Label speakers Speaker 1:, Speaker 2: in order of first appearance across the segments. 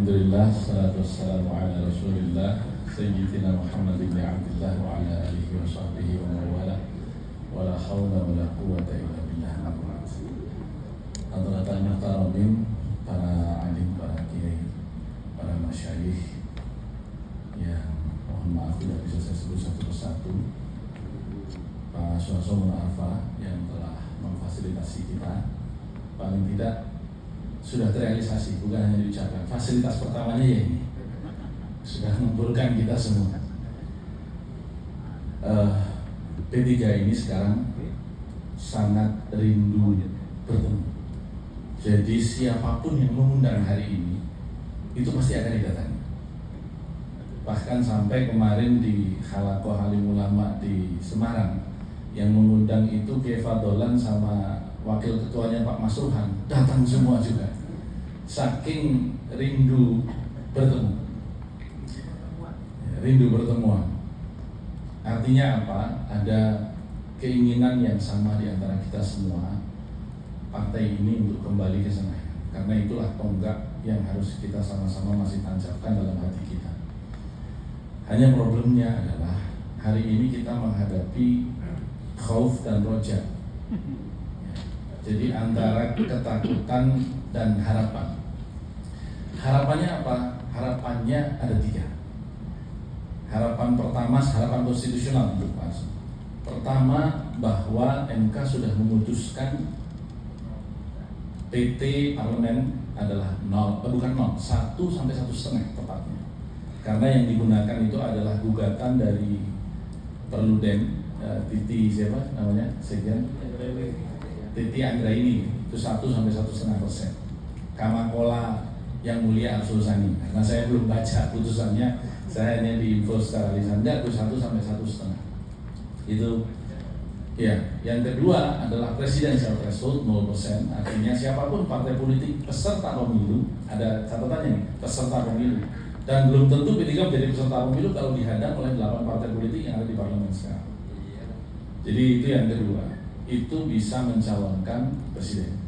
Speaker 1: Alhamdulillah, salatu wassalamu ala rasulillah Sayyidina Muhammad ibn Abdullah wa ala alihi wa sahbihi wa mawala wa la hawla wa la quwwata illa billah. Hadirin muhtaramin, para alim, para kiai, para masyayikh yang mohon maaf tidak bisa saya sebut satu persatu, Pak Suharso Munarfa yang telah memfasilitasi kita, paling tidak sudah terrealisasi, bukan hanya diucapkan. Fasilitas pertamanya ya ini sudah mengumpulkan kita semua. P3 ini sekarang sangat rindu bertemu. Jadi siapapun yang mengundang hari ini itu pasti akan didatangi. Bahkan sampai kemarin di Halaqah Halim Ulama di Semarang, yang mengundang itu Kiai Fadlan sama wakil ketuanya Pak Masruhan datang semua juga, saking rindu bertemu, rindu pertemuan. Artinya apa? Ada keinginan yang sama di antara kita semua, partai ini untuk kembali ke Senayan. Karena itulah tonggak yang harus kita sama-sama masih tancapkan dalam hati kita. Hanya problemnya adalah hari ini kita menghadapi khauf dan roja. Jadi antara ketakutan dan harapan. Harapannya apa? Harapannya ada 3. Harapan pertama, harapan konstitusional untuk Pak. Pertama, bahwa MK sudah memutuskan PT parlemen adalah 1 sampai 1,5 tepatnya. Karena yang digunakan itu adalah gugatan dari Perludem, Titi siapa namanya? Sekjen Titi Anggraini, itu 1 sampai 1,5%. Kamakola yang mulia Arsul Sani. Karena saya belum baca putusannya, saya hanya diinfo secara lisan. Itu 1 sampai 1,5. Itu ya. Yang kedua adalah presidensial threshold 0%. Artinya siapapun partai politik peserta pemilu, ada catatannya nih, peserta pemilu. Dan belum tentu P3 menjadi peserta pemilu kalau dihadang oleh 8 partai politik yang ada di parlemen sekarang. Jadi itu yang kedua, itu bisa mencalonkan presiden.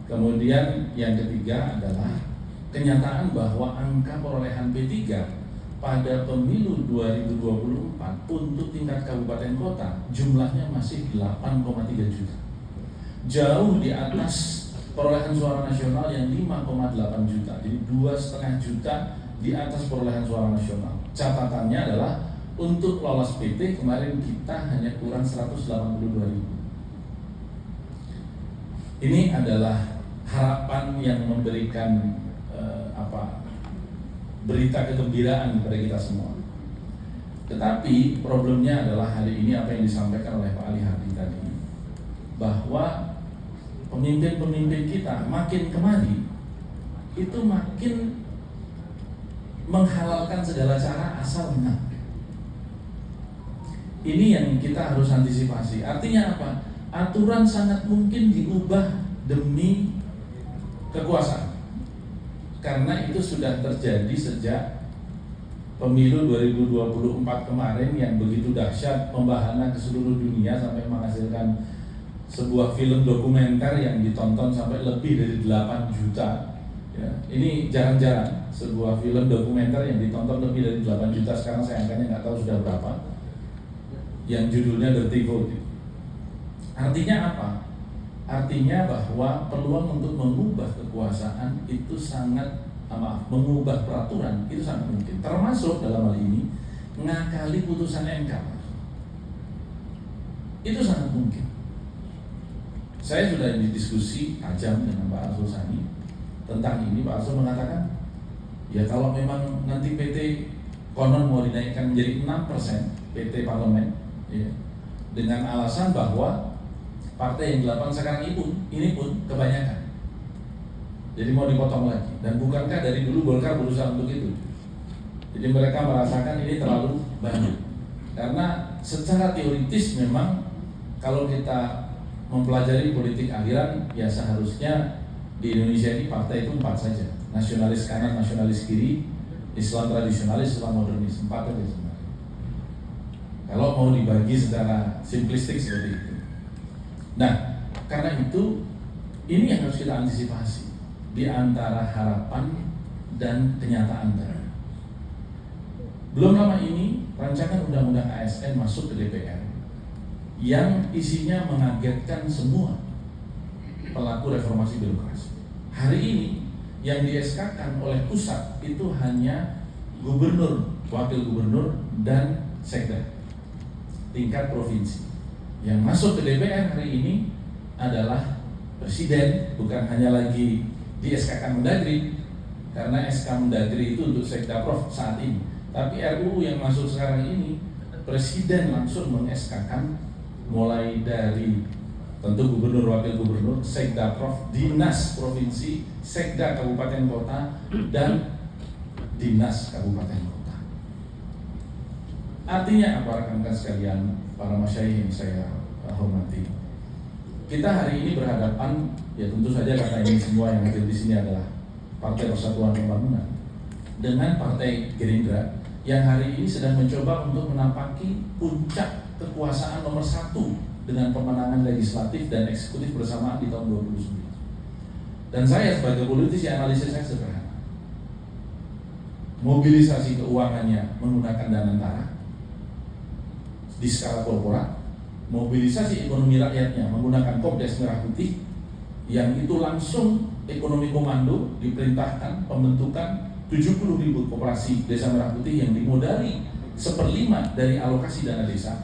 Speaker 1: Kemudian yang ketiga adalah kenyataan bahwa angka perolehan P3 pada pemilu 2024 untuk tingkat kabupaten kota jumlahnya masih 8,3 juta. Jauh di atas perolehan suara nasional yang 5,8 juta. Jadi 2,5 juta di atas perolehan suara nasional. Catatannya adalah untuk lolos PT kemarin kita hanya kurang 182 ribu. Ini adalah harapan yang memberikan berita kegembiraan kepada kita semua. Tetapi problemnya adalah hari ini apa yang disampaikan oleh Pak Ali Hardi tadi, bahwa pemimpin-pemimpin kita makin kemari itu makin menghalalkan segala cara asal menang. Ini yang kita harus antisipasi. Artinya apa? Aturan sangat mungkin diubah demi kekuasaan. Karena itu sudah terjadi sejak pemilu 2024 kemarin yang begitu dahsyat, membahana ke seluruh dunia sampai menghasilkan sebuah film dokumenter yang ditonton sampai lebih dari 8 juta. Ya, ini jarang-jarang sebuah film dokumenter yang ditonton lebih dari 8 juta. Sekarang saya angkanya nggak tahu sudah berapa. Yang judulnya Dirty Vote. Artinya apa? Artinya bahwa peluang untuk mengubah kekuasaan itu mengubah peraturan itu sangat mungkin. Termasuk dalam hal ini ngakali putusan MK. Itu sangat mungkin. Saya sudah diskusi tajam dengan Pak Arsul Sani tentang ini. Pak Arsul mengatakan, ya kalau memang nanti PT konon mau dinaikkan menjadi 6% PT parlemen, ya, dengan alasan bahwa partai yang 8 sekarang ini pun kebanyakan. Jadi mau dipotong lagi. Dan bukankah dari dulu Golkar berusaha untuk itu? Jadi mereka merasakan ini terlalu banyak. Karena secara teoritis memang kalau kita mempelajari politik aliran, ya seharusnya di Indonesia ini partai itu 4 saja. Nasionalis kanan, nasionalis kiri, Islam tradisionalis, Islam modernis. 4 saja sebenarnya. Kalau mau dibagi secara simplistik seperti itu. Nah, karena itu ini yang harus kita antisipasi. Di antara harapan dan kenyataan tadi. Belum lama ini rancangan undang-undang ASN masuk ke DPR yang isinya mengagetkan semua pelaku reformasi birokrasi. Hari ini yang di-SK-kan oleh pusat itu hanya gubernur, wakil gubernur, dan sekda tingkat provinsi. Yang masuk ke DPR hari ini adalah presiden, bukan hanya lagi di-SK-kan Mendagri, karena SK Mendagri itu untuk sekda prof saat ini. Tapi RUU yang masuk sekarang ini, presiden langsung meng-SK-kan mulai dari tentu gubernur, wakil gubernur, sekda prof, dinas provinsi, sekda kabupaten kota, dan dinas kabupaten kota. Artinya apa rekan-rekan sekalian, para masyayikh yang saya hormati? Kita hari ini berhadapan, ya tentu saja karena ini semua yang hadir di sini adalah Partai Persatuan Pembangunan dengan Partai Gerindra yang hari ini sedang mencoba untuk menampaki puncak kekuasaan nomor 1 dengan pemenangan legislatif dan eksekutif bersamaan di tahun 2029. Dan saya sebagai politisi, analisis saya sederhana. Mobilisasi keuangannya menggunakan dana negara di skala korporat, mobilisasi ekonomi rakyatnya menggunakan Kopdes Merah Putih, yang itu langsung ekonomi komando diperintahkan pembentukan 70.000 koperasi desa Merah Putih yang dimodali 1/5 dari alokasi dana desa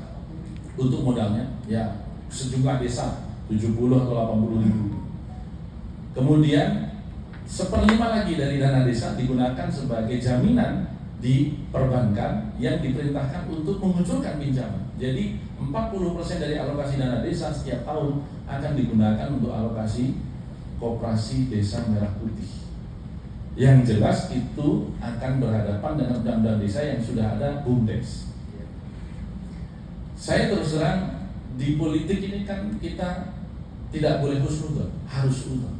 Speaker 1: untuk modalnya, ya sejumlah desa 70 atau 80.000. Kemudian 1/5 lagi dari dana desa digunakan sebagai jaminan di perbankan yang diperintahkan untuk mengucurkan pinjaman. Jadi 40% dari alokasi dana desa setiap tahun akan digunakan untuk alokasi koperasi desa Merah Putih. Yang jelas itu akan berhadapan dengan undang-undang desa yang sudah ada, BUMDes. Saya terus terang, di politik ini kan kita tidak boleh husnudzon, harus suudzon.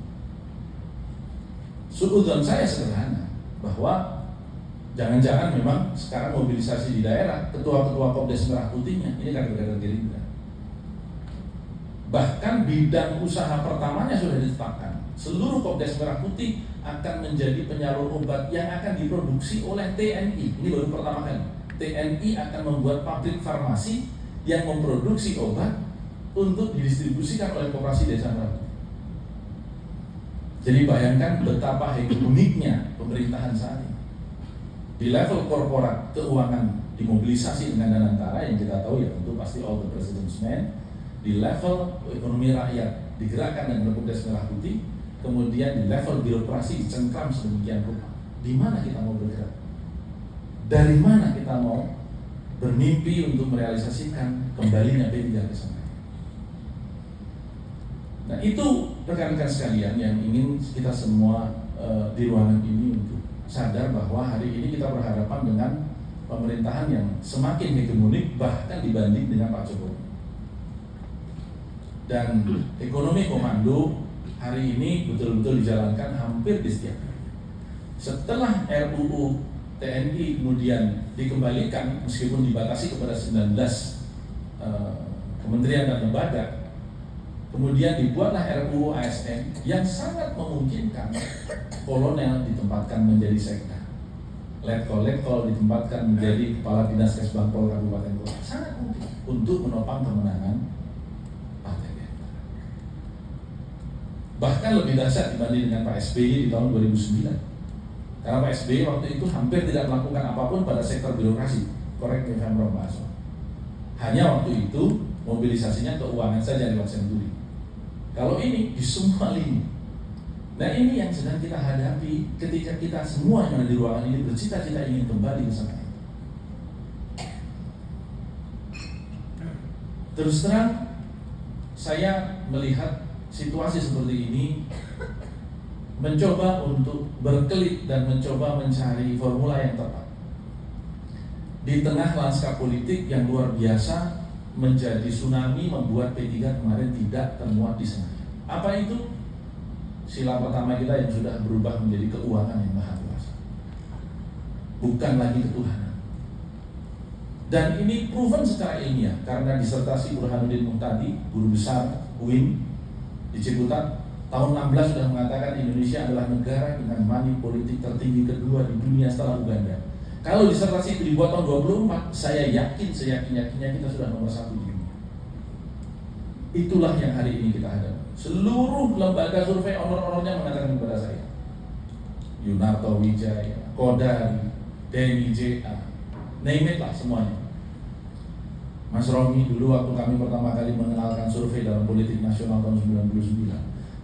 Speaker 1: Suudzon saya sederhana, bahwa jangan-jangan memang sekarang mobilisasi di daerah, ketua-ketua Kopdes Merah Putihnya ini kader-kader Gerindra. Bahkan bidang usaha pertamanya sudah ditetapkan. Seluruh Kopdes Merah Putih akan menjadi penyalur obat yang akan diproduksi oleh TNI. Ini baru pertama kali. TNI akan membuat pabrik farmasi yang memproduksi obat untuk didistribusikan oleh koperasi desa Merah Putih. Jadi bayangkan betapa hegemoniknya pemerintahan saat ini. Di level korporat, keuangan dimobilisasi dengan dana negara yang kita tahu ya tentu pasti all the president's men. Di level ekonomi rakyat digerakkan dengan Kopdes Merah Putih. Kemudian di level birokrasi dicengkram sedemikian rupa. Di mana kita mau bergerak? Dari mana kita mau bermimpi untuk merealisasikan kembalinya P3 ke sana? Nah itu rekan-rekan sekalian yang ingin kita semua di ruangan ini untuk sadar bahwa hari ini kita berhadapan dengan pemerintahan yang semakin hegemonik bahkan dibanding dengan Pak Jokowi. Dan ekonomi komando hari ini betul-betul dijalankan hampir di setiap hari. Setelah RUU TNI kemudian dikembalikan meskipun dibatasi kepada 19 kementerian dan lembaga, kemudian dibuatlah RUU ASN yang sangat memungkinkan kolonel ditempatkan menjadi sekda, letkol ditempatkan menjadi kepala dinas Kesbangpol Kabupaten Kota. Sangat mungkin untuk menopang kemenangan Partai Gerindra. Bahkan lebih dahsyat dibanding dengan Pak SBY di tahun 2009. Karena Pak SBY waktu itu hampir tidak melakukan apapun pada sektor birokrasi. Correct me if I'm wrong, Pak Aswan. Hanya waktu itu mobilisasinya keuangan saja lewat Senturi. Kalau ini di semua lini. Nah ini yang sedang kita hadapi ketika kita semua yang ada di ruangan ini bercita-cita ingin kembali ke sana. Terus terang, saya melihat situasi seperti ini, mencoba untuk berkelit dan mencoba mencari formula yang tepat di tengah lanskap politik yang luar biasa menjadi tsunami membuat P3 kemarin tidak termuat di Senayan. Apa itu? Sila pertama kita yang sudah berubah menjadi keuangan yang maha kuasa, bukan lagi ketuhanan. Dan ini proven secara ilmiah karena disertasi Burhanuddin Muhtadi, guru besar UIN di Ciputat, tahun 16 sudah mengatakan Indonesia adalah negara dengan money politik tertinggi kedua di dunia setelah Uganda. Kalau disertasi itu dibuat tahun 24, saya yakin seyakin-yakinnya kita sudah nomor 1 di dunia. Itulah yang hari ini kita hadapi. Seluruh lembaga survei honor-honornya mengatakan kepada saya, Yunarto Wijaya, Kodari, Denny JA, name it lah semuanya. Mas Romi, dulu waktu kami pertama kali mengenalkan survei dalam politik nasional tahun 99,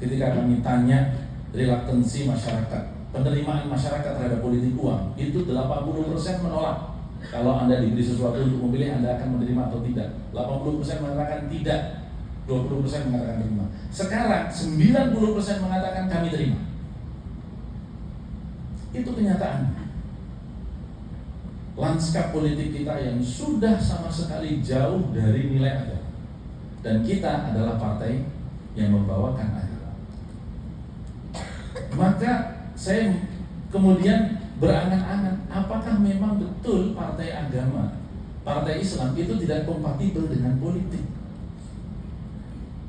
Speaker 1: ketika kami tanya relaktansi masyarakat, penerimaan masyarakat terhadap politik uang, itu 80% menolak. Kalau Anda diberi sesuatu untuk memilih, Anda akan menerima atau tidak. 80% mengatakan tidak, 20% mengatakan terima. Sekarang 90% mengatakan kami terima. Itu kenyataannya. Lanskap politik kita yang sudah sama sekali jauh dari nilai agama. Dan kita adalah partai yang membawakan agama. Maka saya kemudian berangan-angan, apakah memang betul partai agama, partai Islam itu tidak kompatibel dengan politik?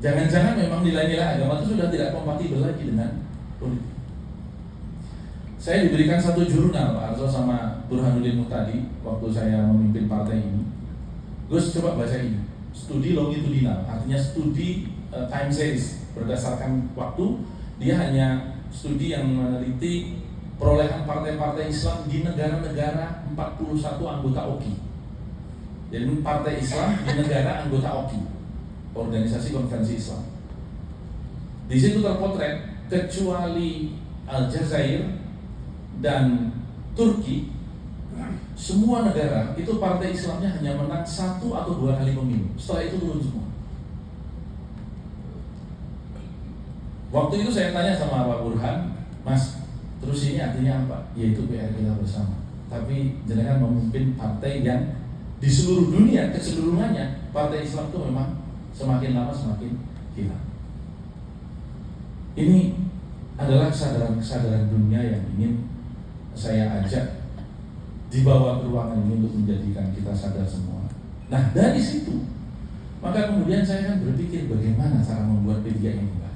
Speaker 1: Jangan-jangan memang nilai-nilai agama itu sudah tidak kompatibel lagi dengan politik. Saya diberikan satu jurnal Pak Arso sama Burhanuddin Muhtadi waktu saya memimpin partai ini. Gus, coba baca ini. Studi longitudinal, artinya studi time series berdasarkan waktu. Dia hanya studi yang meneliti perolehan partai-partai Islam di negara-negara 41 anggota OKI. Jadi partai Islam di negara anggota OKI, Organisasi Konferensi Islam. Di situ terpotret kecuali Aljazair dan Turki, semua negara itu partai Islamnya hanya menang 1 atau 2 kali pemilu. Setelah itu turun semua. Waktu itu saya tanya sama Pak Burhan, Mas, terus ini artinya apa? Yaitu PR kita bersama. Tapi jenengan memimpin partai yang di seluruh dunia keseluruhannya partai Islam itu memang semakin lama semakin hilang. Ini adalah kesadaran dunia yang ingin saya ajak dibawa ke ruangan ini untuk menjadikan kita sadar semua. Nah, dari situ maka kemudian saya kan berpikir bagaimana cara membuat P3 ini kembali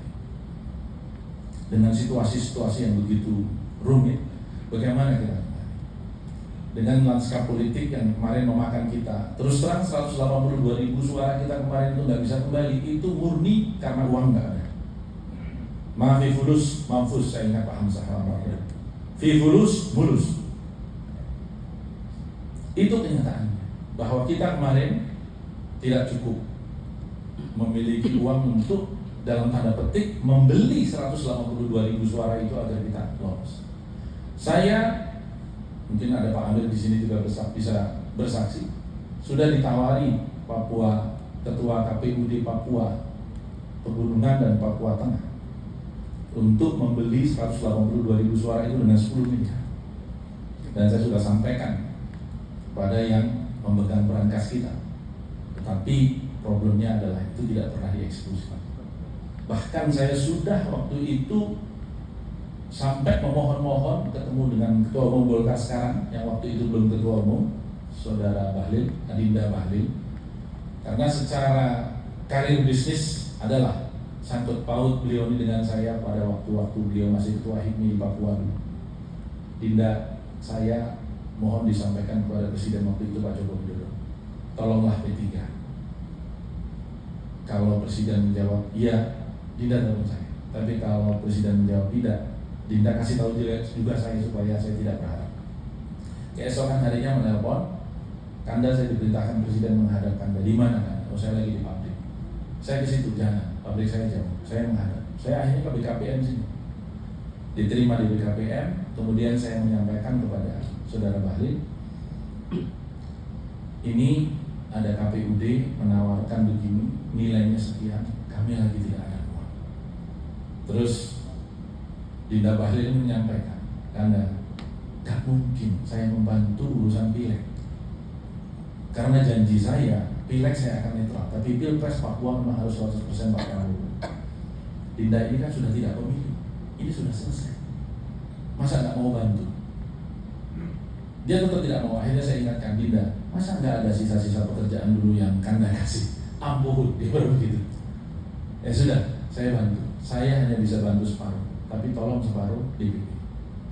Speaker 1: dengan situasi-situasi yang begitu rumit. Bagaimana kita kembali dengan lanskap politik yang kemarin memakan kita. Terus terang 182.000 suara kita kemarin itu nggak bisa kembali. Itu murni karena uang nggak ada. Maafi fulus mamfus, saya ingat Pak Hamzah. Fi fulus mulus. Itu kenyataannya, bahwa kita kemarin tidak cukup memiliki uang untuk dalam tanda petik membeli 182.000 suara itu agar kita lolos. Saya, mungkin ada Pak Amir di sini juga bisa bersaksi, sudah ditawari Papua, Ketua KPUD Papua Pegunungan dan Papua Tengah untuk membeli 182.000 suara itu dengan 10 miliar. Dan saya sudah sampaikan pada yang memegang berangkas kita. Tetapi problemnya adalah itu tidak pernah dieksekusi. Bahkan saya sudah waktu itu sampai memohon-mohon ketemu dengan Ketua Umum Golkar sekarang, yang waktu itu belum Ketua Umum, Saudara Bahlil, Adinda Bahlil. Karena secara karir bisnis adalah sangkut paut beliau ini dengan saya pada waktu-waktu beliau masih Ketua HIPMI di Papua dulu. Dinda, saya mohon disampaikan kepada Presiden waktu itu Pak Joko Widodo, tolonglah P3. Kalau Presiden menjawab iya, Dinda tolong saya. Tapi kalau Presiden menjawab tidak, Dinda kasih tahu juga saya supaya saya tidak berharap. Keesokan harinya menelpon, Kanda, saya diberitakan Presiden menghadap Kanda. Di mana Kanda? Oh, saya lagi di pabrik. Saya ke situ, jangan. Pabrik saya jauh. Saya menghadap. Saya akhirnya ke BKPM sini. Diterima di BKPM, kemudian saya menyampaikan kepada Saudara Bahlil, ini ada KPUD menawarkan begini, nilainya sekian, kami lagi tidak ada uang. Terus Dinda Bahlil menyampaikan, Kanda, gak mungkin saya membantu urusan pileg, karena janji saya, pileg saya akan netral, tapi pilpres Papua memang harus 100% Pak Prabowo. Dinda ini kan sudah tidak pemilu, ini sudah selesai, masa gak mau bantu? Dia tetap tidak mau. Akhirnya saya ingatkan, Dinda, masa nggak ada sisa-sisa pekerjaan dulu yang Kanda kasih? Ampun, dia baru begitu. Ya sudah, saya bantu. saya hanya bisa bantu separuh, tapi tolong separuh DPP.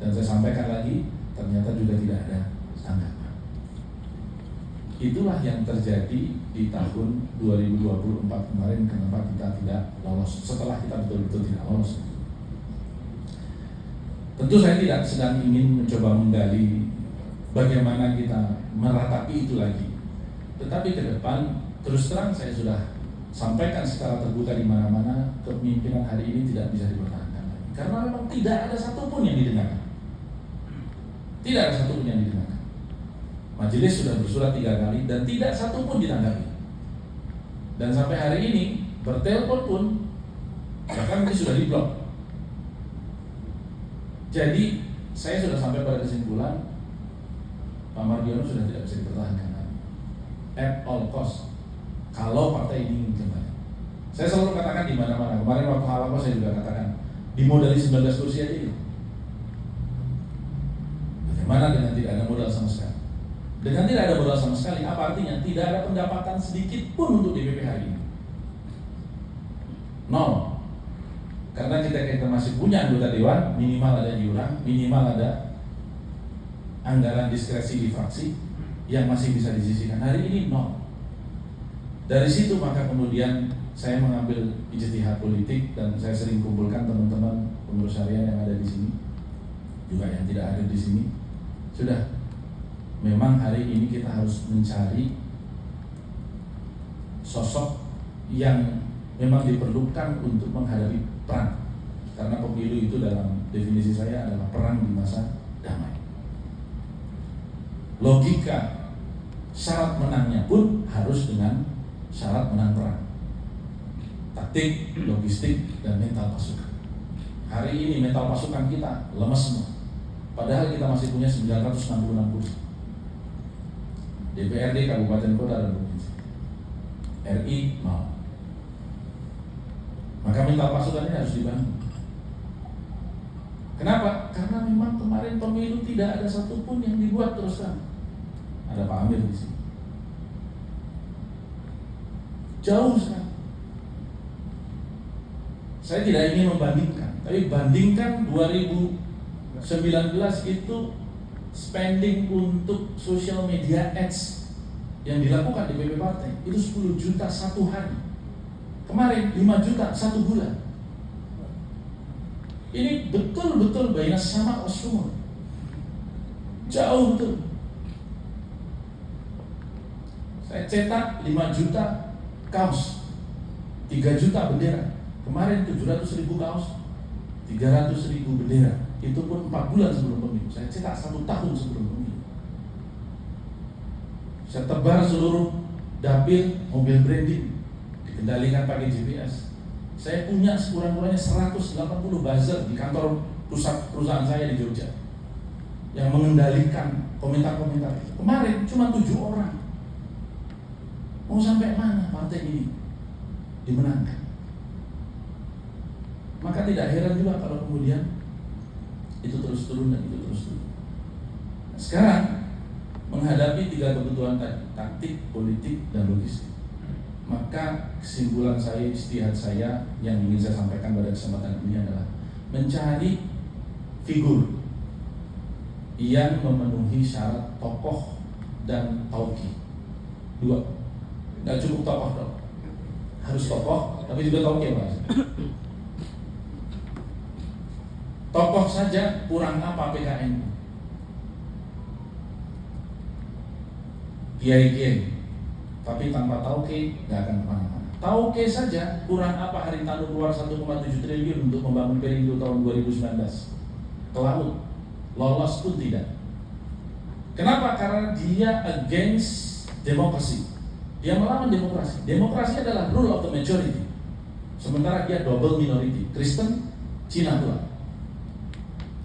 Speaker 1: Dan saya sampaikan lagi, ternyata juga tidak ada tanggapan. Itulah yang terjadi di tahun 2024 kemarin, kenapa kita tidak lolos, setelah kita betul-betul tidak lolos. Tentu saya tidak sedang ingin mencoba menggali bagaimana kita meratapi itu lagi. Tetapi ke depan, terus terang saya sudah sampaikan secara terbuka di mana-mana, kepemimpinan hari ini tidak bisa dipertahankan lagi. Karena memang tidak ada satupun yang didengarkan. Tidak ada satupun yang didengarkan. Majelis sudah bersurat 3 kali dan tidak satu pun ditanggapi. Dan sampai hari ini bertelepon pun bahkan mungkin sudah diblok. Jadi saya sudah sampai pada kesimpulan Pak Mardiono sudah tidak bisa dipertahankan lagi at all cost kalau partai ini ingin kembali. Saya selalu katakan di mana-mana. Kemarin waktu Halapa saya juga katakan dimodali 19 kursi aja itu. Bagaimana dengan tidak ada modal sama sekali? Dengan tidak ada modal sama sekali, apa artinya? Tidak ada pendapatan sedikit pun untuk DPP hari ini. Nol. Karena kita masih punya anggota dewan, minimal ada iuran, minimal ada anggaran diskresi di fraksi yang masih bisa disisihkan. Hari ini nol. Dari situ maka kemudian saya mengambil ijtihad politik dan saya sering kumpulkan teman-teman pengurus harian yang ada di sini, juga yang tidak ada di sini. Sudah. Memang hari ini kita harus mencari sosok yang memang diperlukan untuk menghadapi perang. Karena pemilu itu dalam definisi saya adalah perang di masa damai. Logika syarat menangnya pun harus dengan syarat menang perang. Taktik, logistik, dan mental pasukan. Hari ini mental pasukan kita lemas semua. Padahal kita masih punya 966 kursi. DPRD kabupaten kota dan provinsi, RI mau. Maka mental pasukannya harus dibangun. Kenapa? Karena memang kemarin pemilu tidak ada satupun yang dibuat terus terang. Ada Pak Amir di sini. Jauh sekali. Saya tidak ingin membandingkan, tapi bandingkan 2019 itu spending untuk social media ads yang dilakukan di PP Partai itu 10 juta satu hari. Kemarin 5 juta satu bulan. Ini betul-betul bayar sama semua. Jauh betul. Saya cetak 5 juta kaos, 3 juta bendera. Kemarin 700.000 kaos, 300.000 bendera. Itu pun 4 bulan sebelum pemilu. Saya cetak 1 tahun sebelum pemilu. Saya tebar seluruh dapil mobil branding, dikendalikan pakai GPS. Saya punya sekurang-kurangnya 180 buzzer di kantor pusat perusahaan saya di Jogja yang mengendalikan komentar-komentar. Kemarin cuma 7 orang. Mau sampai mana partai ini dimenangkan? Maka tidak heran juga kalau kemudian itu terus turun dan itu terus turun. Nah, sekarang menghadapi 3 kebutuhan tadi, taktik, politik, dan logistik, maka kesimpulan saya, ijtihad saya yang ingin saya sampaikan pada kesempatan ini adalah mencari figur yang memenuhi syarat tokoh dan tauqi. 2, nggak cukup tokoh dong, harus tokoh tapi juga tauqi Pak. Tokoh saja kurang apa PKN? Kiai-kiai, tapi tanpa tauke nggak akan kemana-mana. Tauke saja kurang apa Haritanu keluar 1,7 triliun untuk membangun Perindo tahun 2019 ke laut, lolos pun tidak. Kenapa? Karena dia against demokrasi. Dia melawan demokrasi. Demokrasi adalah rule of the majority. Sementara dia double minority, Kristen, Cina pula.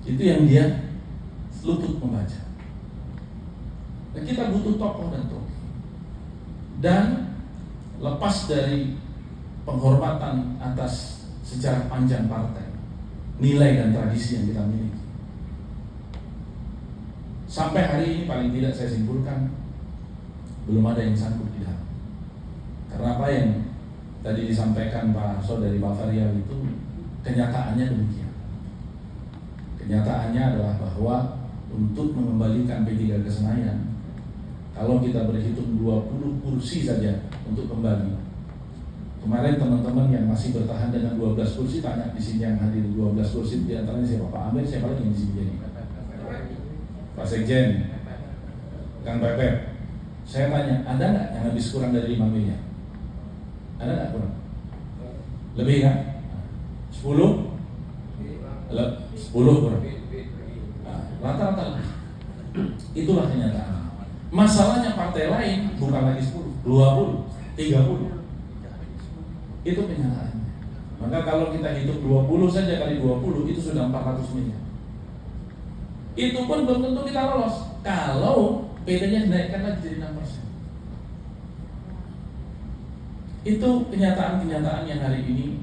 Speaker 1: Itu yang dia luput membaca. Dan kita butuh tokoh dan tokoh. Dan lepas dari penghormatan atas sejarah panjang partai, nilai dan tradisi yang kita miliki, sampai hari ini paling tidak saya simpulkan belum ada yang sanggup di dalam. Karena apa yang tadi disampaikan Pak Arso dari Pak Faryal itu kenyataannya demikian. Kenyataannya adalah bahwa untuk mengembalikan P3 ke Senayan, kalau kita berhitung 20 kursi saja untuk kembali. Kemarin teman-teman yang masih bertahan dengan 12 kursi tanya di sini yang hadir 12 kursi di antaranya siapa? Pak Amir, siapa lagi yang di sini jadi? Pak Sekjen, Kang Pepet. Saya tanya, ada nggak yang habis kurang dari 5 miliar? Ada nggak kurang? Lebih kan? 10? 10 kurang. Nah, rata-rata. Itulah kenyataan. Masalahnya partai lain bukan lagi 10, 20, 30. Itu kenyataannya. Maka kalau kita hitung 20 saja kali 20 itu sudah 400 miliar. Itu pun belum tentu kita lolos kalau PT-nya dinaikkan lagi jadi 6%. Itu kenyataan-kenyataan yang hari ini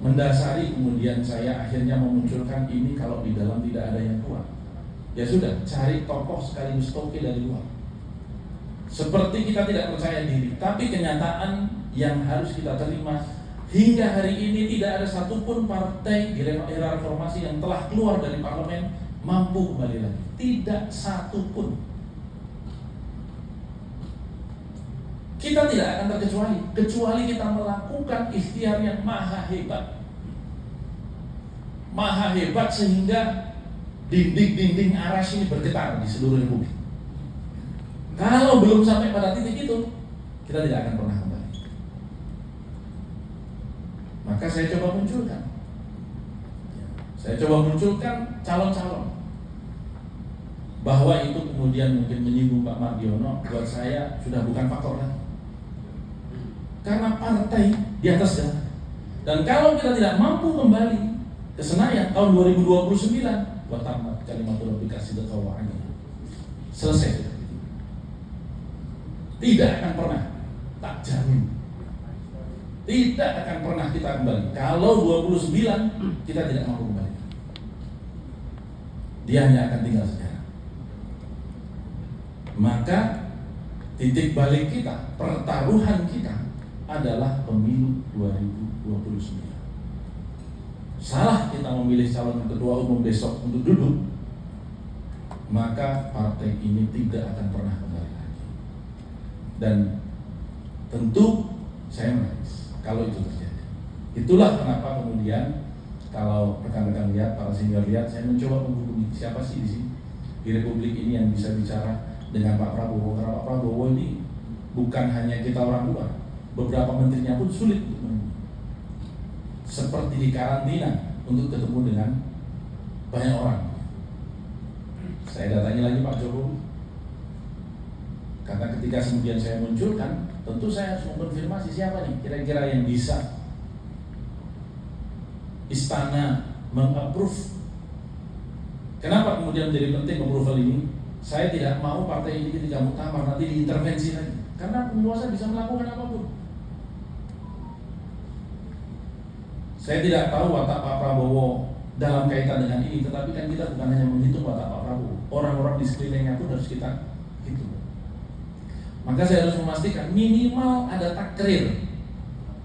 Speaker 1: mendasari kemudian saya akhirnya memunculkan ini. Kalau di dalam tidak ada yang kuat, ya sudah, cari tokoh sekaligus toke dari luar. Seperti kita tidak percaya diri, tapi kenyataan yang harus kita terima hingga hari ini tidak ada satupun partai di era reformasi yang telah keluar dari parlemen mampu kembali lagi. Tidak satupun. Kita tidak akan terkecuali, kecuali kita melakukan ikhtiar yang maha hebat. Maha hebat sehingga dinding-dinding aras ini bergetar di seluruh Republik. Kalau belum sampai pada titik itu, kita tidak akan pernah kembali. Maka saya coba munculkan. Saya coba munculkan calon-calon. Bahwa itu kemudian mungkin menyinggung Pak Mardiono, buat saya sudah bukan faktor lagi. Karena partai di atas jalan. Dan kalau kita tidak mampu kembali ke Senayan tahun 2029, buat tamat kalimatul aplikasi dekawanya selesai. Tidak akan pernah, tak jamin, tidak akan pernah kita kembali. Kalau 29 kita tidak mampu kembali, dia hanya akan tinggal sejarah. Maka titik balik kita, pertaruhan kita adalah pemilu 2029. Salah kita memilih calon ketua umum besok untuk duduk, maka partai ini tidak akan pernah kembali lagi. Dan tentu saya menangis kalau itu terjadi. Itulah kenapa kemudian kalau rekan-rekan lihat, para senior lihat, saya mencoba menghubungi siapa sih di sini di Republik ini yang bisa bicara dengan Pak Prabowo. Karena Pak Prabowo ini bukan hanya kita orang luar, beberapa menterinya pun sulit untuk menemui. Seperti di karantina untuk ketemu dengan banyak orang. Saya datangi lagi Pak Jokowi. Karena ketika kemudian saya munculkan, tentu saya harus mengkonfirmasi siapa nih kira-kira yang bisa istana meng-approve. Kenapa kemudian menjadi penting approval ini? Saya tidak mau partai ini ketika muktamar nanti diintervensi lagi. Karena penguasa bisa melakukan apapun. Saya tidak tahu watak Pak Prabowo dalam kaitan dengan ini, tetapi kan kita bukan hanya menghitung watak Pak Prabowo, orang-orang di sekelilingnya pun harus kita hitung. Maka saya harus memastikan minimal ada takrir,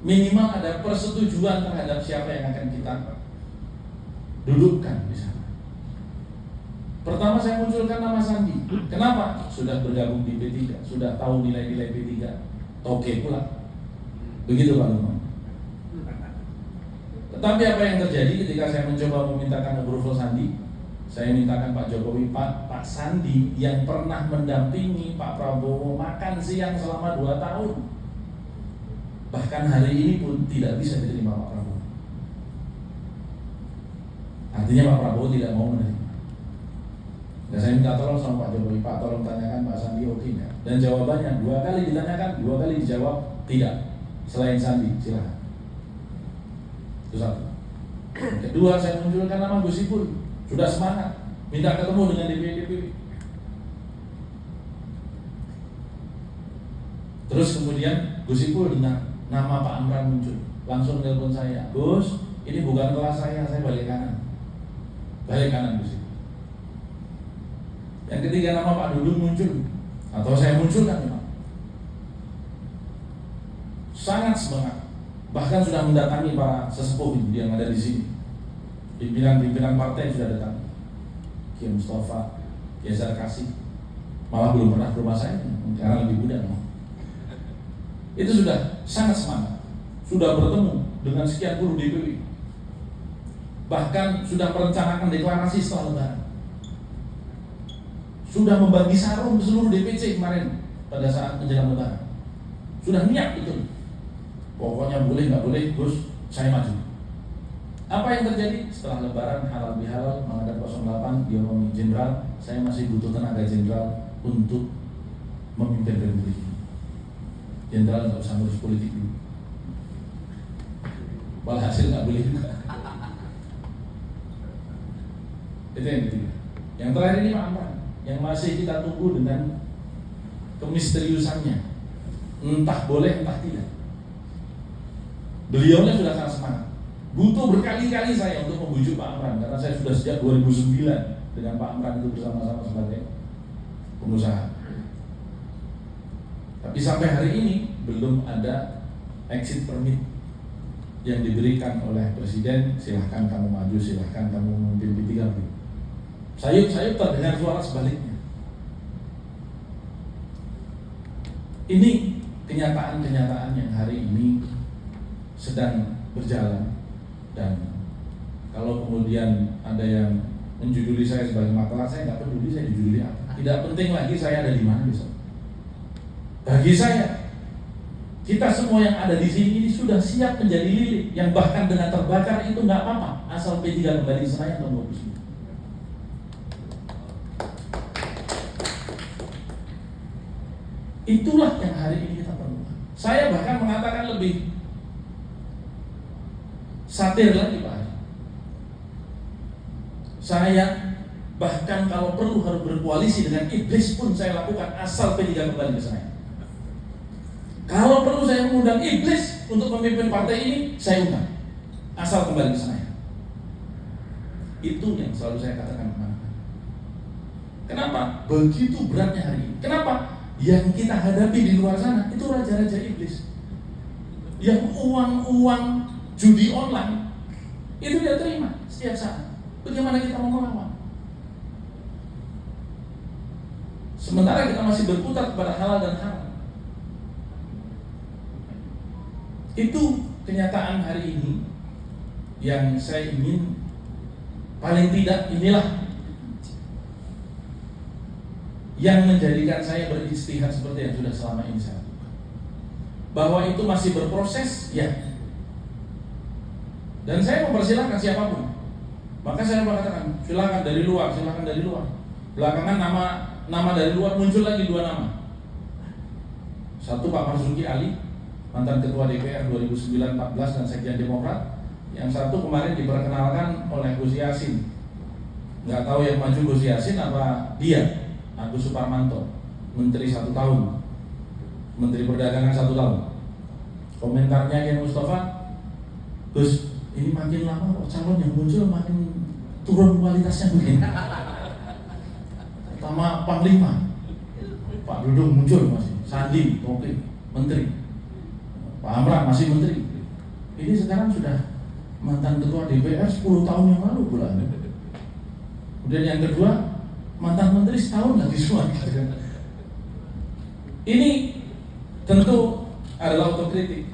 Speaker 1: minimal ada persetujuan terhadap siapa yang akan kita dudukkan di sana. Pertama saya munculkan nama Sandi. Kenapa? Sudah bergabung di P3, sudah tahu nilai-nilai P3, toke pula. Begitu Pak Lukman. Tetapi apa yang terjadi ketika saya mencoba memintakan approval Sandi? Saya mintakan Pak Jokowi, Pak Sandi yang pernah mendampingi Pak Prabowo makan siang selama 2 tahun, bahkan hari ini pun tidak bisa diterima Pak Prabowo. Artinya Pak Prabowo tidak mau menerima. Dan saya minta tolong sama Pak Jokowi, Pak tolong tanyakan Pak Sandi oke nggak? Dan jawabannya 2 kali ditanyakan, 2 kali dijawab tidak. Selain Sandi, silakan. Itu satu. Kedua, saya munculkan nama Gus Ipul. Sudah semangat, minta ketemu dengan DPD. Terus kemudian Gus Ipul dengar nama Pak Amran muncul, langsung telepon saya, Gus, ini bukan kelas saya balik kanan. Balik kanan Gus Ipul. Yang ketiga nama Pak Dudung muncul, atau saya munculkan memang. Sangat semangat. bahkan sudah mendatangi para sesepuh yang ada di sini. Pimpinan-pimpinan partai sudah datang. Kiai Mustafa, Kiai Zarkasi, malah belum pernah ke rumah saya karena lebih muda. Itu sudah sangat semangat, sudah bertemu dengan sekian puluh DPW, bahkan sudah merencanakan deklarasi setelah Lebaran, sudah membagi sarung ke seluruh DPC kemarin pada saat menjelang Lebaran, sudah niat betul. Pokoknya boleh nggak boleh, Gus, saya maju. Apa yang terjadi setelah Lebaran? Halal bihalal, menghadap 08, dia ngomong, Jenderal, saya masih butuh tenaga jenderal untuk memimpin republik ini. Jenderal nggak usah ngurus politik dulu. Walhasil nggak boleh juga. Itu yang ketiga. Yang terakhir ini Pak Amran, yang masih kita tunggu dengan kemisteriusannya, entah boleh entah tidak. Beliaunya sudah sangat semangat. Butuh berkali-kali saya untuk membujuk Pak Amran, karena saya sudah sejak 2009 dengan Pak Amran itu bersama-sama sebagai pengusaha. Tapi sampai hari ini belum ada exit permit yang diberikan oleh Presiden. Silahkan kamu maju, silahkan kamu memimpin P3. Sayup-sayup terdengar suara sebaliknya. Ini kenyataan-kenyataan yang hari ini sedang berjalan. Dan kalau kemudian ada yang menjuduli saya sebagai maklar, saya nggak peduli saya dijuduli apa. Tidak penting lagi saya ada di mana besok. Bagi saya, kita semua yang ada di sini ini sudah siap menjadi lilin, yang bahkan dengan terbakar itu nggak apa-apa, asal P3 kembali ke Senayan tahun 2009. Itulah yang hari ini kita perlukan. Saya bahkan mengatakan lebih satir lagi Pak. Saya bahkan kalau perlu harus berkoalisi dengan iblis pun saya lakukan asal P3 kembali ke Senayan. Kalau perlu saya mengundang iblis untuk memimpin partai ini, saya undang asal kembali ke Senayan. Itu yang selalu saya katakan kemana-mana. Kenapa? Begitu beratnya hari ini. Kenapa? Yang kita hadapi di luar sana itu raja-raja iblis, yang uang judi online itu dia terima setiap saat. Bagaimana kita mau melawan? Sementara kita masih berputar kepada halal dan haram. Itu kenyataan hari ini yang saya ingin, paling tidak inilah yang menjadikan saya berijtihad seperti yang sudah selama ini saya lakukan. Bahwa itu masih berproses, ya. Dan saya mempersilahkan siapapun. Maka saya mengatakan, silakan dari luar, silakan dari luar. Belakangan nama dari luar muncul lagi 2 nama. Satu Pak Marzuki Ali, mantan Ketua DPR 2009-14 dan Sekjen Demokrat. Yang satu kemarin diperkenalkan oleh Gus Yassin. Nggak tahu yang maju Gus Yassin apa dia, Agus Suparmanto, Menteri 1 tahun, Menteri Perdagangan 1 tahun. Komentarnya Kiai Mustafa, Gus, ini makin lama kok calon yang muncul makin turun kualitasnya begini. Pertama Panglima, Pak Dudung muncul masih, Sandi, oke, Menteri, Pak Amran masih Menteri. Ini sekarang sudah mantan Ketua DPR 10 tahun yang lalu bulan. Kemudian yang kedua, mantan Menteri setahun lagi semua. Ini tentu adalah autokritik,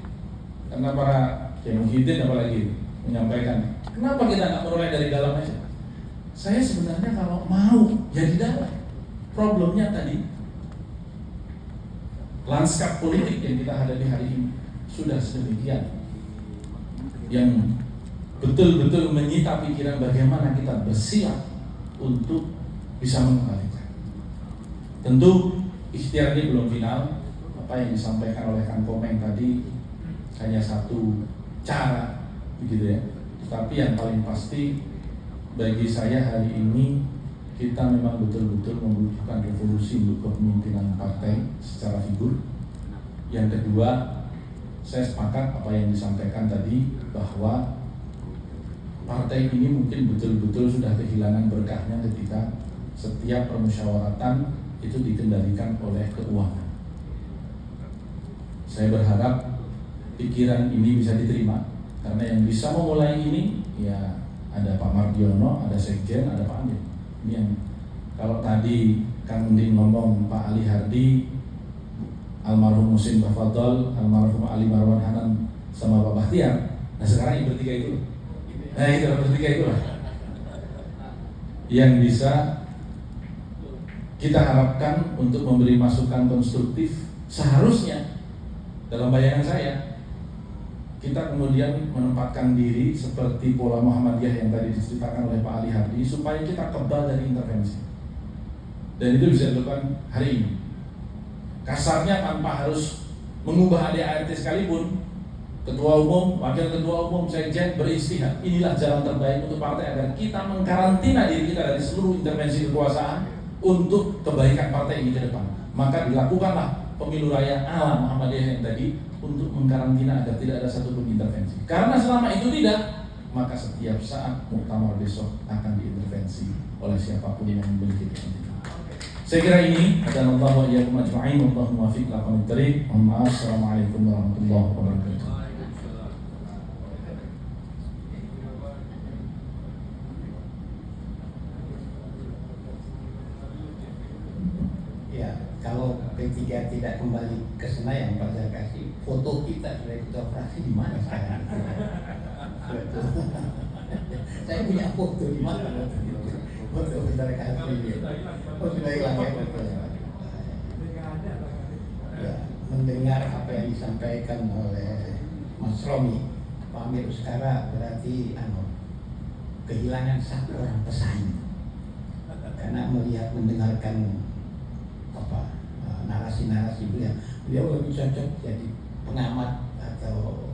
Speaker 1: karena para Kiai Muhyiddin apalagi menyampaikan, kenapa kita nggak mulai dari dalam aja? Saya sebenarnya kalau mau ya di dalam. Problemnya tadi lanskap politik yang kita hadapi hari ini sudah sedemikian, yang betul-betul menyita pikiran bagaimana kita bersiap untuk bisa mengendalikan. Tentu ikhtiar ini belum final. Apa yang disampaikan oleh Kang Komeng tadi hanya satu cara, begitu ya. Tetapi yang paling pasti bagi saya hari ini, kita memang betul-betul membutuhkan revolusi untuk kepemimpinan partai secara figur. Yang kedua, saya sepakat apa yang disampaikan tadi, bahwa partai ini mungkin betul-betul sudah kehilangan berkahnya ketika setiap permusyawaratan itu dikendalikan oleh keuangan. Saya berharap pikiran ini bisa diterima, karena yang bisa memulai ini ya ada Pak Mardiono, ada Sekjen, ada Pak Andin. Ini yang kalau tadi Kang Undin ngomong Pak Ali Hardi, almarhum Musin Tafadol, almarhum Ali Marwan Hanan sama Pak Bahtiar. Nah sekarang yang bertiga itu, nah itu bertiga itulah yang bisa kita harapkan untuk memberi masukan konstruktif. Seharusnya dalam bayangan saya kita kemudian menempatkan diri seperti pola Muhammadiyah yang tadi diceritakan oleh Pak Ali Hardi, supaya kita kebal dari intervensi. Dan itu bisa dilakukan hari ini. Kasarnya tanpa harus mengubah ADART sekalipun, ketua umum, wakil ketua umum, sekjen beristihad. Inilah jalan terbaik untuk partai agar kita mengkarantina diri kita dari seluruh intervensi kekuasaan untuk kebaikan partai ini ke depan. Maka dilakukanlah pemilu raya ala Muhammadiyah yang tadi untuk mengkarantina agar tidak ada satupun intervensi. Karena selama itu tidak, maka setiap saat muktamar besok akan diintervensi oleh siapapun yang memiliki kepentingan. Saya kira ini adalah Allah wa iyyakum ajma'in. Allahumma waffiq laqad tariq. Assalamualaikum warahmatullahi wabarakatuh.
Speaker 2: Ya, kalau P3 tidak kembali ke Senayan, Pak Zarkasi, foto kita sebagai ketua fraksi di mana sekarang? Saya punya foto di mana? Foto Zarkasi. Oh, sudah hilang ya fotonya. Ya, mendengar apa yang disampaikan oleh Mas Romi, Pak Amir Uskara berarti kehilangan satu orang pesaing. Karena melihat mendengarkan narasi-narasi beliau lebih cocok jadi pengamat atau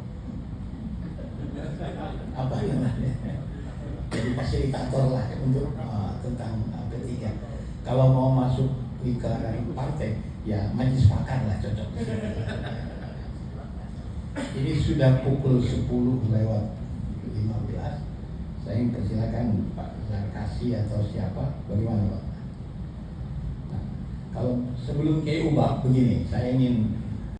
Speaker 2: apa namanya, jadi fasilitator lah untuk tentang P3. Kalau mau masuk lingkaran partai ya majelis pakar lah cocok. Ini sudah pukul 10 lewat 15. Saya persilakan Pak Zarkasi atau siapa, bagaimana Pak? Kalau sebelum Kiai Ubah begini, saya ingin